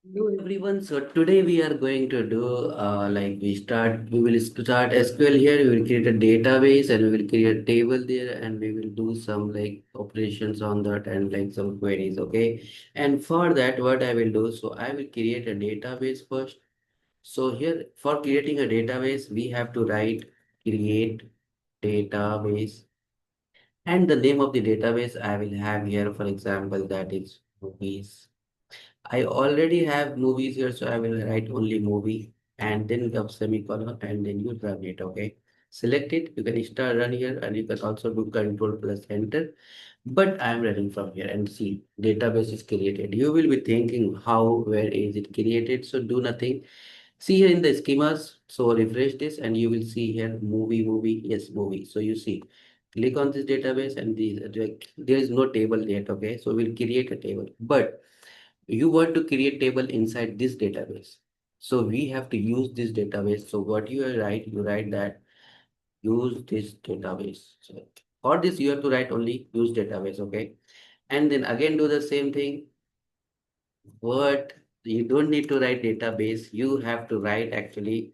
Hello everyone. So today we are going to do we will start SQL here. We will create a database and we will create a table there and we will do some like operations on that and like some queries. Okay. And for that, what I will do, so I will create a database first. So here for creating a database, we have to write create database and the name of the database I will have here, for example, that is movies. I already have movies here, so I will write only movie and then the semicolon and then you run it. Okay. Select it. You can start run here and you can also do control plus enter. But I am running from here and see database is created. You will be thinking how, where is it created? So do nothing. See here in the schemas. So refresh this and you will see here movie, yes, movie. So you see, click on this database and there is no table yet. Okay. So we'll create a table. But you want to create table inside this database, so we have to use this database. So what you write that use this database. So for this you have to write only use database. Okay, and then again do the same thing. What, you don't need to write database, you have to write actually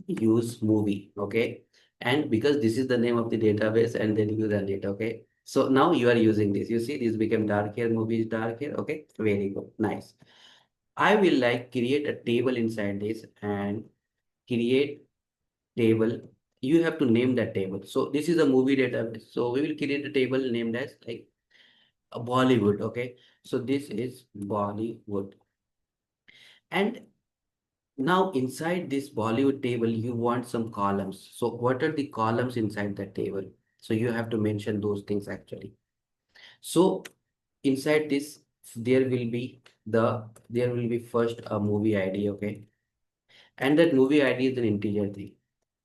use movie. Okay, and because this is the name of the database and then you run it. Okay, so now you are using this, you see this became dark here, movie is dark here. Okay, very good, nice. I will like create a table inside this and create table. You have to name that table. So this is a movie database. So we will create a table named as like a Bollywood. Okay. So this is Bollywood. And now inside this Bollywood table, you want some columns. So what are the columns inside that table? So you have to mention those things actually. So inside this, there will be first a movie ID. Okay. And that movie ID is an integer thing.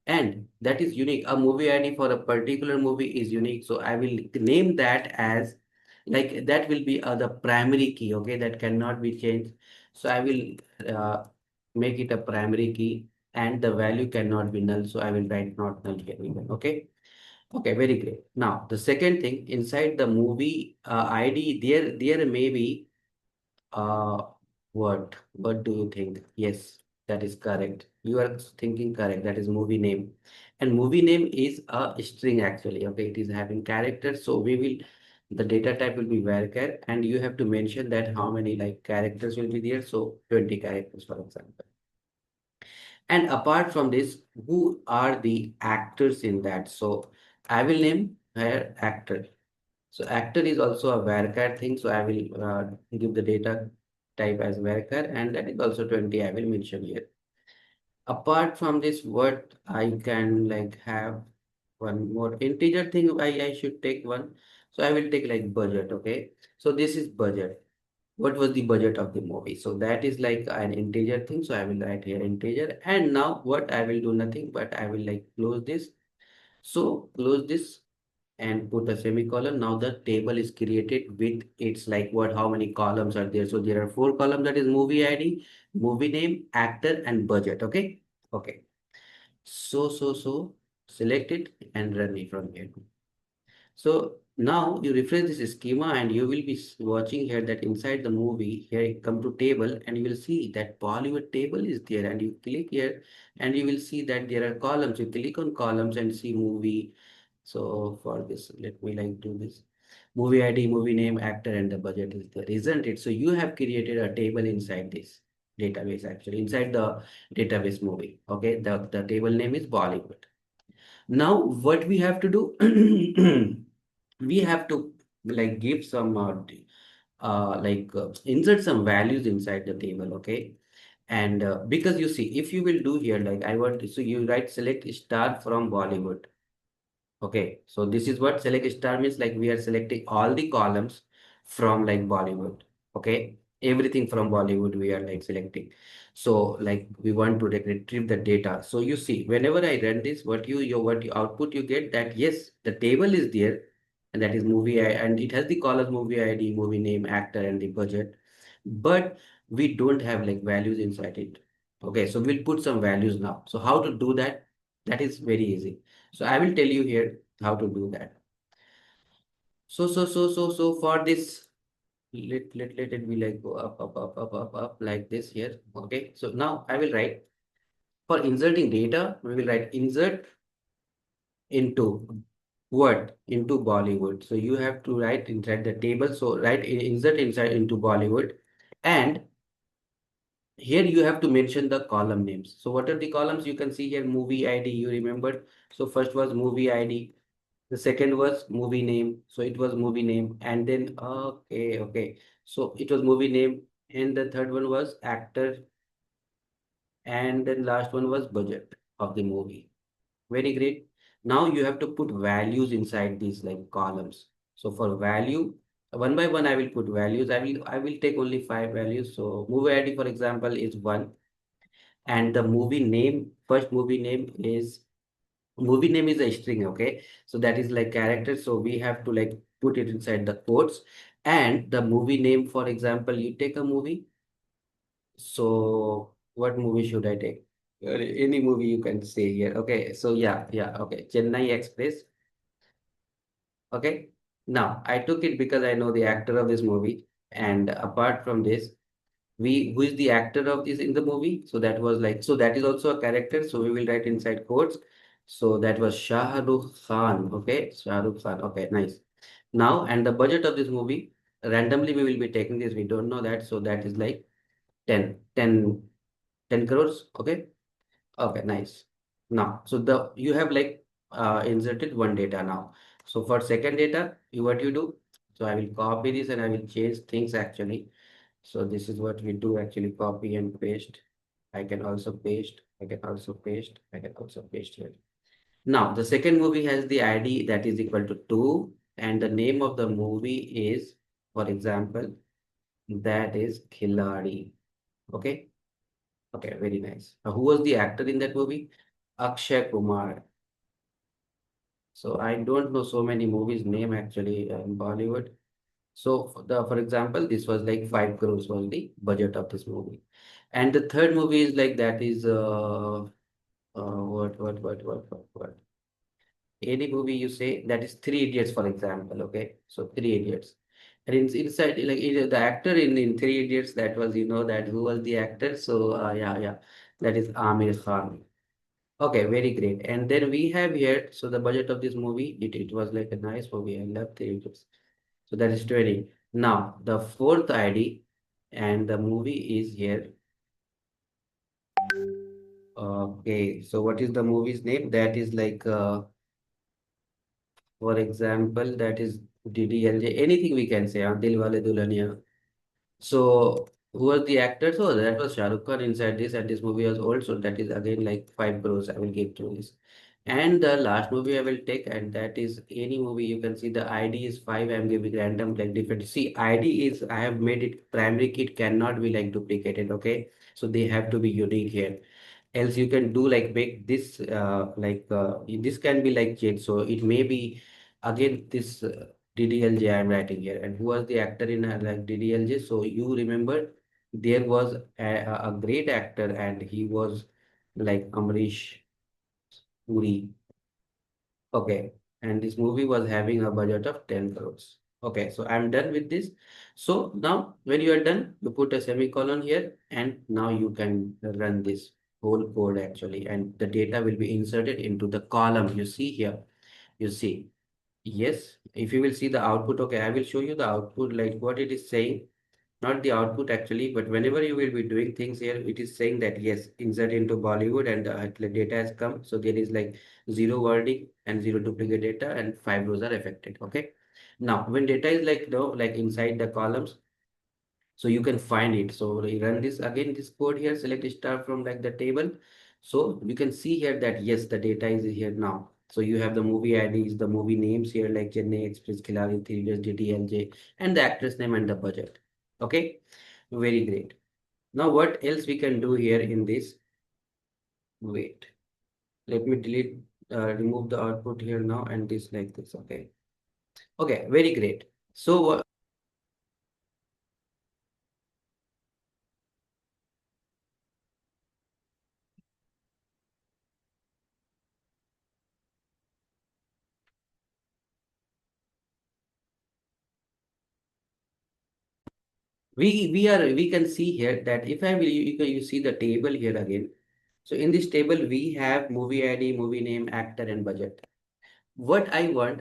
And that is unique. A movie ID for a particular movie is unique. So I will name that as like that will be the primary key. Okay, that cannot be changed. So I will make it a primary key and the value cannot be null. So I will write not null here even. Okay. Okay, very great. Now the second thing inside the movie ID, there may be uh, what do you think? Yes, that is correct. You are thinking correct. That is movie name. And movie name is a string actually. Okay, it is having characters. So we will, the data type will be varchar and you have to mention that how many like characters will be there. So 20 characters, for example. And apart from this, who are the actors in that? So I will name her actor. So actor is also a varchar thing. So I will give the data type as varchar and that is also 20 I will mention here. Apart from this, what I can like have one more integer thing I should take one. So I will take like budget. Okay. So this is budget. What was the budget of the movie? So that is like an integer thing. So I will write here integer. And now what I will do nothing, but I will like close this. So close this and put a semicolon. Now the table is created with its like what, how many columns are there? So there are four columns, that is movie ID, movie name, actor, and budget. Okay. Okay. So select it and run it from here. So now you refresh this schema and you will be watching here that inside the movie, here you come to table and you will see that Bollywood table is there and you click here and you will see that there are columns. You click on columns and see movie. So for this, let me like do this. Movie ID, movie name, actor, and the budget is there, isn't it? So you have created a table inside this database actually, inside the database movie. Okay, the table name is Bollywood. Now what we have to do, we have to like give some insert some values inside the table. Okay, and because you see if you will do here like I want to, so you write select star from Bollywood. Okay, so this is what select star means, like we are selecting all the columns from like Bollywood. Okay, everything from Bollywood we are like selecting. So like we want to retrieve the data. So you see, whenever I run this, what you output you get that yes, the table is there, and that is movie and it has the columns movie ID, movie name, actor, and the budget. But we don't have like values inside it. Okay, so we'll put some values now. So how to do that? That is very easy. So I will tell you here how to do that. So for this. Let it be like go up like this here. Okay, so now I will write for inserting data, we will write insert into what? Into Bollywood. So you have to write inside the table. So write insert inside into Bollywood. And here you have to mention the column names. So what are the columns? You can see here movie ID, you remembered. So first was movie ID. The second was movie name. So it was movie name. And then, okay. So it was movie name. And the third one was actor. And then last one was budget of the movie. Very great. Now you have to put values inside these like columns. So for value, one by one, I will put values. I will take only five values. So movie ID, for example, is one, and the movie name, first movie name is a string. Okay, so that is like character. So we have to like put it inside the quotes. And the movie name, for example, you take a movie. So what movie should I take? Any movie you can say here. Okay, so yeah. Okay, Chennai Express. Okay. Now I took it because I know the actor of this movie. And apart from this, we who is the actor of this in the movie? So that was like, so that is also a character. So we will write inside quotes. So that was Shah Rukh Khan. Okay, Shah Rukh Khan. Okay, nice. Now, and the budget of this movie, randomly we will be taking this. We don't know that. So that is like 10 crores. Okay. Okay, nice. Now, so the you have like inserted one data now. So for second data, you what you do? So I will copy this and I will change things actually. So this is what we do actually, copy and paste. I can also paste. I can also paste. I can also paste here. Now the second movie has the ID that is equal to 2, and the name of the movie is, for example, that is Khiladi. Okay. Okay, very nice. Who was the actor in that movie? Akshay Kumar. So I don't know so many movies name actually in Bollywood. So for example, this was like 5 crores was the budget of this movie. And the third movie is like that is what? Any movie you say that is Three Idiots, for example. Okay, so Three Idiots. And inside like the actor in Three Idiots, that was, that who was the actor. So yeah, that is Amir Khan. Okay, very great. And then we have here, so the budget of this movie, it was like a nice movie. I love the images. So that is 20. Now, the fourth ID and the movie is here. Okay, so what is the movie's name? That is like, for example, that is DDLJ. Anything we can say, Dil Wale Dulhaniya. So, who was the actor? So, that was Shah Rukh Khan inside this, and this movie was old. So, that is again like 5 crores I will give to this. And the last movie I will take, and that is any movie you can see the ID is 5. I'm giving random like different. See, ID is I have made it primary key, it cannot be like duplicated. Okay, so they have to be unique here. Else you can do like make this this can be like changed. So it may be again this DDLJ I'm writing here. And who was the actor in like DDLJ? So you remember there was a great actor, and he was like Amrish Puri. Okay. And this movie was having a budget of 10 crores. Okay, so I'm done with this. So now when you are done, you put a semicolon here, and now you can run this whole code actually, and the data will be inserted into the column you see here. You see, yes, if you will see the output, okay, I will show you the output like what it is saying, not the output actually, but whenever you will be doing things here, it is saying that yes, insert into Bollywood, and the data has come. So there is like zero wording and zero duplicate data, and 5 rows are affected. Okay. Now, when data is like, like inside the columns, so you can find it. So we run this again, this code here, select star from like the table. So you can see here that yes, the data is here now. So you have the movie IDs, the movie names here like Chennai Express, Khiladi, Three Idiots, DDLJ, and the actress name and the budget. Okay, very great. Now what else we can do here in this? Wait, let me remove the output here now, and this like this. Okay, okay, very great. So we can see here that if I will you see the table here again. So in this table we have movie ID, movie name, actor, and budget. What I want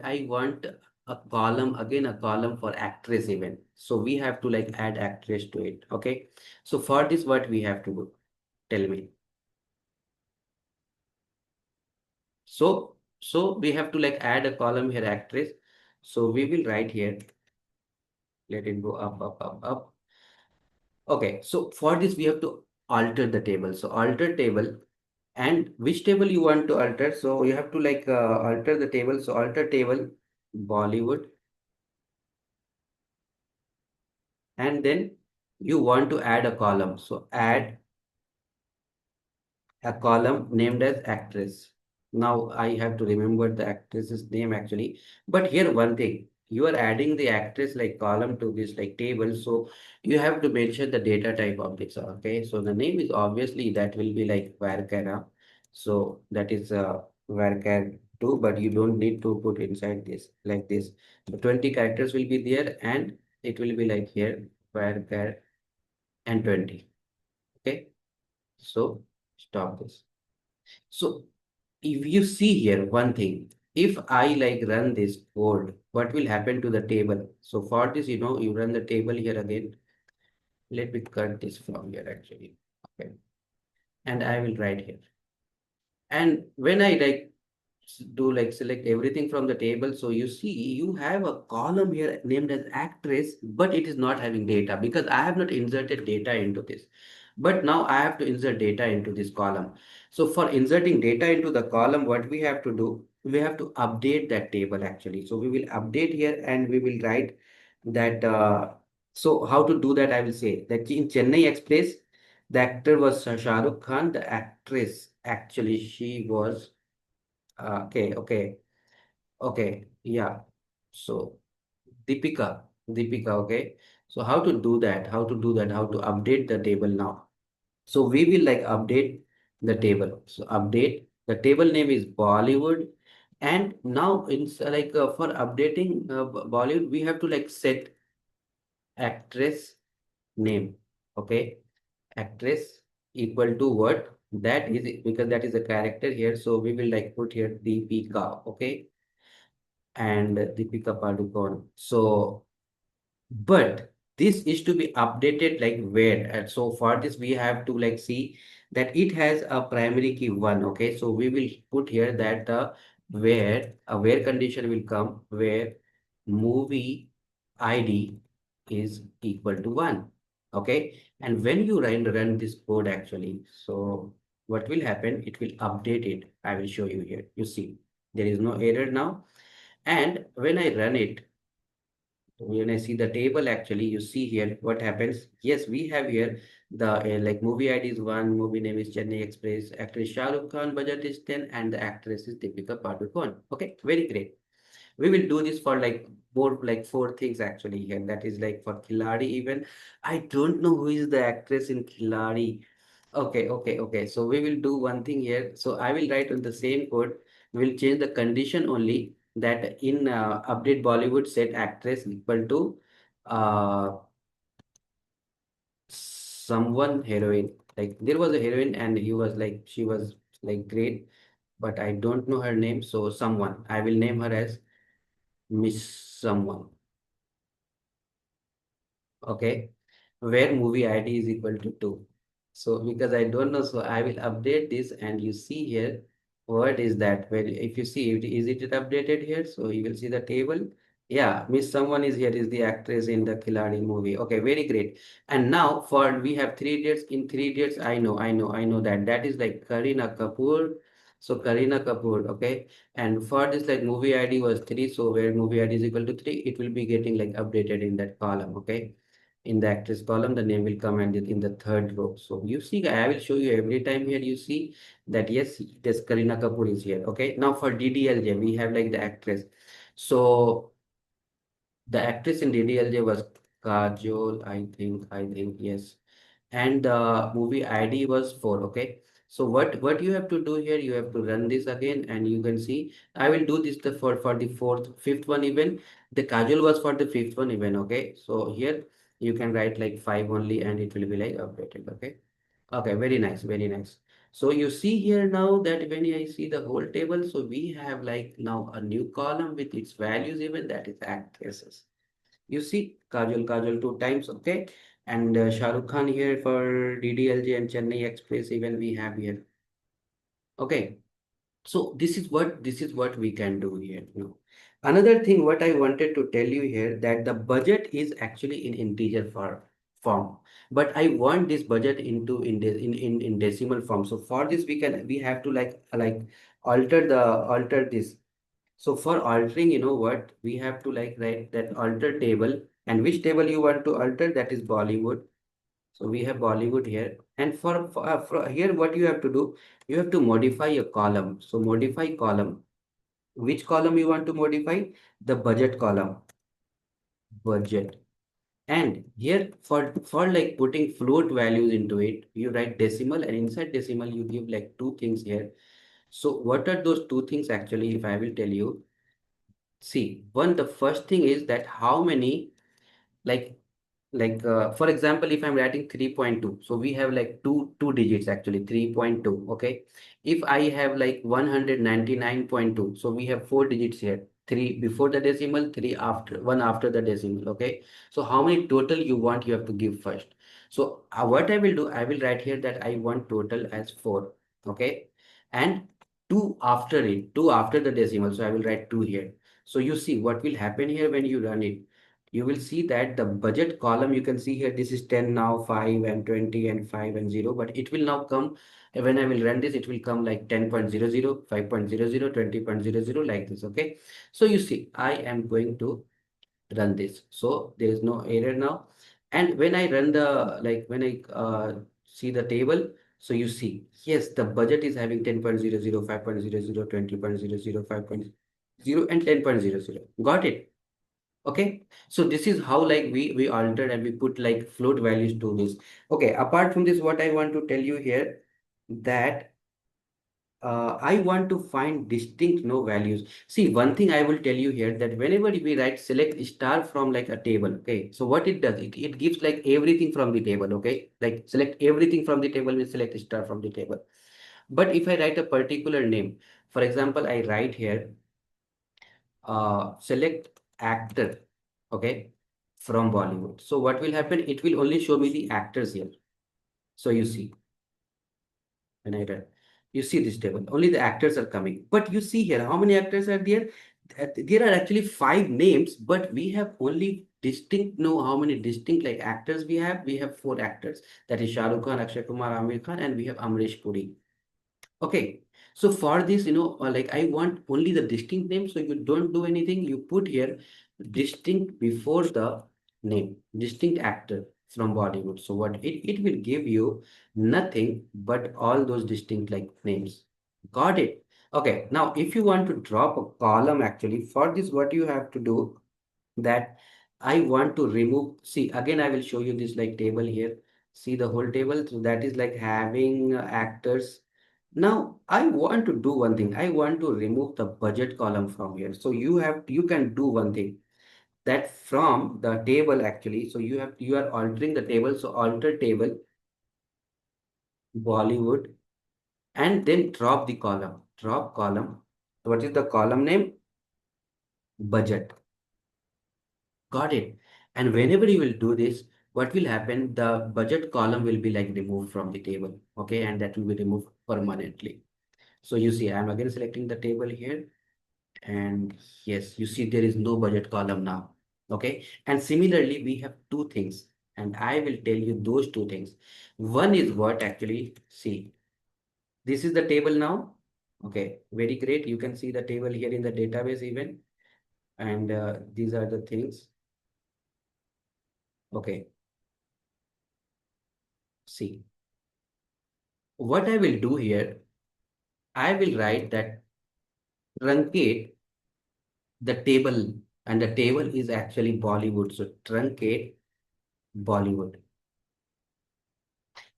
a column, again a column for actress even. So we have to like add actress to it. Okay. So for this, what we have to do? Tell me. So we have to like add a column here, actress. So we will write here. Let it go up, up, up, up. Okay. So for this, we have to alter the table. So alter table, and which table you want to alter. So you have to like alter the table. So alter table, Bollywood, and then you want to add a column. So add a column named as actress. Now I have to remember the actress's name actually. But here one thing, you are adding the actress like column to this like table. So you have to mention the data type of this. Okay. So the name is obviously that will be like varchar. So that is varchar 2, but you don't need to put inside this like this. So 20 characters will be there, and it will be like here varchar and 20. Okay. So stop this. So if you see here one thing, if I like run this code, what will happen to the table? So for this, you run the table here again. Let me cut this from here actually. Okay. And I will write here. And when I like do like select everything from the table, so you see you have a column here named as actress, but it is not having data because I have not inserted data into this. But now I have to insert data into this column. So for inserting data into the column, what we have to do, we have to update that table actually. So we will update here and we will write that. So how to do that? I will say that in Chennai Express, the actor was Shah Rukh Khan. The actress actually she was okay, okay, okay, yeah. So Deepika, okay. So how to do that? How to do that? How to update the table now? So we will like update the table. So update the table name is Bollywood, and now it's like for updating Bollywood, we have to like set actress name. Okay, actress equal to what? That is because that is a character here. So we will like put here Deepika. Okay, and Deepika Padukone. So, but this is to be updated like where? And so for this, we have to like see that it has a primary key one. Okay, so we will put here that where a where condition will come where movie ID is equal to one. Okay, and when you run this code actually, so what will happen? It will update it. I will show you here. You see, there is no error now, and when I run it, when I see the table, actually, you see here what happens. Yes, we have here the like movie ID is 1, movie name is Chennai Express, actress Shah Rukh Khan, budget is 10, and the actress is Deepika Padukone. Okay, very great. We will do this for like more like four things actually here. That is like for Khiladi even. I don't know who is the actress in Khiladi. Okay. So we will do one thing here. So I will write on the same code. We'll change the condition only that in update Bollywood set actress equal to uh someone heroine. Like there was a heroine and he was like she was like great, but I don't know her name. So someone. I will name her as Miss Someone. Okay, where movie ID is equal to 2. So because I don't know, so I will update this, and you see here what is that? Where if you see is it updated here, so you will see the table. Yeah, Miss Someone is here, is the actress in the Khiladi movie. Okay, very great. And now for we have three dates. In three dates, I know that that is like Karina Kapoor. So Karina Kapoor, okay. And for this like movie ID was 3, so where movie ID is equal to 3, it will be getting like updated in that column, okay. In the actress column, the name will come and in the third row. So you see, I will show you every time here. You see that yes, this Karina Kapoor is here. Okay. Now for DDLJ, we have like the actress. So the actress in DDLJ was Kajol, I think yes. And the movie ID was 4. Okay. So what you have to do here, you have to run this again, and you can see I will do this for the fifth one even. The Kajol was for the fifth one even. Okay. So here. You can write like 5 only and it will be like updated. Okay. Okay, very nice, very nice. So you see here now that when I see the whole table, so we have like now a new column with its values even, that is actresses. You see Kajol, Kajol two times, okay? And Shah Rukh Khan here for DDLJ and Chennai Express even we have here. Okay. So this is what we can do here. Now, another thing what I wanted to tell you here that the budget is actually in integer form, but I want this budget into in decimal form. So for this we have to like alter this. So for altering, you know what we have to like write that alter table, and which table you want to alter, that is Bollywood. So we have Bollywood here. And for here, what you have to do, you have to modify a column. So modify column. Which column you want to modify? The budget column. Budget. And here for like putting float values into it, you write decimal, and inside decimal you give like two things here. So what are those two things actually? If I will tell you, see, the first thing is that how many like for example, if I'm writing 3.2, so we have like two digits actually, 3.2. Okay, if I have like 199.2, so we have four digits here, three before the decimal, three after, one after the decimal. Okay, so how many total you want, you have to give first. So what I will do, I will write here that I want total as 4. Okay, and 2 after it, 2 after the decimal, so I will write 2 here. So you see what will happen here when you run it, you will see that the budget column, you can see here, this is 10 now, 5 and 20 and 5 and 0, but it will now come, when I will run this, it will come like 10.00, 5.00, 20.00, like this. Okay, so you see I am going to run this, so there is no error now. And when I run the when I see the table, so you see, yes, the budget is having 10.00, 5.00, 20.00, 5.0 and 10.00. Got it? Okay, so this is how like we altered and we put like float values to this. Okay, apart from this, what I want to tell you here, that I want to find distinct no values. See, one thing I will tell you here, that whenever we write select star from like a table, okay, so what it does, it gives like everything from the table. Okay, like select everything from the table means select star from the table. But if I write a particular name, for example, I write here select actor, okay, from Bollywood. So what will happen? It will only show me the actors here. So you see, when I run, you see this table, only the actors are coming. But you see here, how many actors are there? There are actually 5 names, but we have only distinct, know how many distinct like actors we have. We have 4 actors. That is Shah Rukh Khan, Akshay Kumar, Amir Khan, and we have Amrish Puri. Okay, so for this, like I want only the distinct name, so you don't do anything. You put here distinct before the name, distinct actor from Bollywood. So what it will give you nothing but all those distinct like names. Got it? Okay, now if you want to drop a column, actually for this, what you have to do, that I want to remove. See, again, I will show you this like table here. See the whole table. So that is like having actors. Now I want to do one thing. I want to remove the budget column from here. So you can do one thing, that from the table actually. So you are altering the table. So alter table Bollywood, and then drop the column. Drop column. What is the column name? Budget. Got it. And whenever you will do this, what will happen? The budget column will be like removed from the table. Okay. And that will be removed permanently. So you see, I'm again selecting the table here. And yes, you see there is no budget column now. Okay. And similarly, we have two things. And I will tell you those two things. One is what actually, see, this is the table now. Okay. Very great. You can see the table here in the database even. And these are the things. Okay. See. What I will do here, I will write that truncate the table, and the table is actually Bollywood. So truncate Bollywood.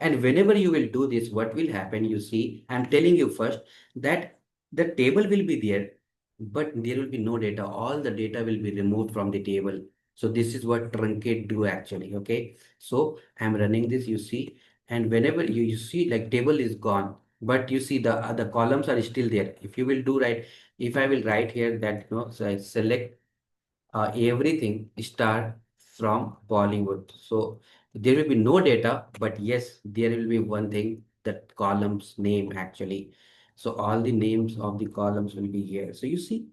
And whenever you will do this, what will happen? You see, I'm telling you first that the table will be there, but there will be no data. All the data will be removed from the table. So this is what truncate do actually. Okay. So I'm running this, you see, and whenever you see like table is gone, but you see the other columns are still there. If you will do right, if I will write here that, so I select everything start from Bollywood. So there will be no data, but yes, there will be one thing, that columns name actually. So all the names of the columns will be here. So you see,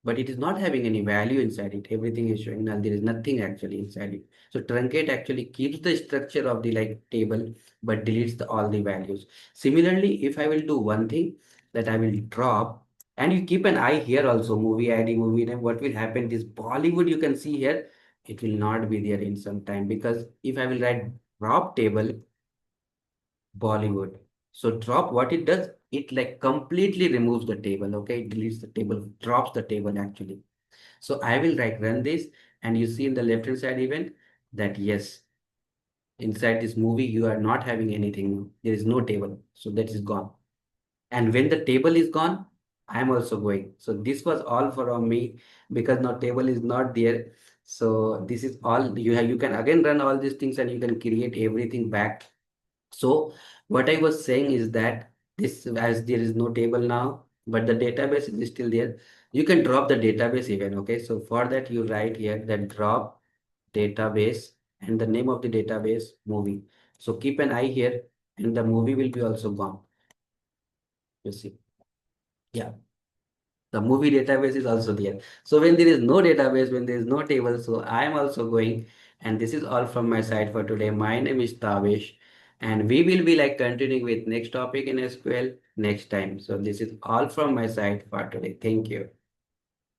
but it is not having any value inside it. Everything is showing null. There is nothing actually inside it. So truncate actually keeps the structure of the like table, but deletes all the values. Similarly, if I will do one thing, that I will drop, and you keep an eye here also, movie ID, movie name, what will happen? This Bollywood you can see here, it will not be there in some time, because if I will write drop table Bollywood. So drop, what it does, it like completely removes the table. Okay, it deletes the table, drops the table actually. So I will like run this, and you see in the left hand side even that yes, inside this movie you are not having anything. There is no table. So that is gone. And when the table is gone, I am also going. So this was all from me, because now table is not there. So this is all you have. You can again run all these things and you can create everything back. So what I was saying is that this, as there is no table now, but the database is still there, you can drop the database even. Okay. So for that you write here that drop database and the name of the database movie. So keep an eye here, and the movie will be also gone. You see. Yeah. The movie database is also there. So when there is no database, when there is no table, so I am also going. And this is all from my side for today. My name is Tavish, and we will be like continuing with next topic in SQL next time. So this is all from my side for today. Thank you.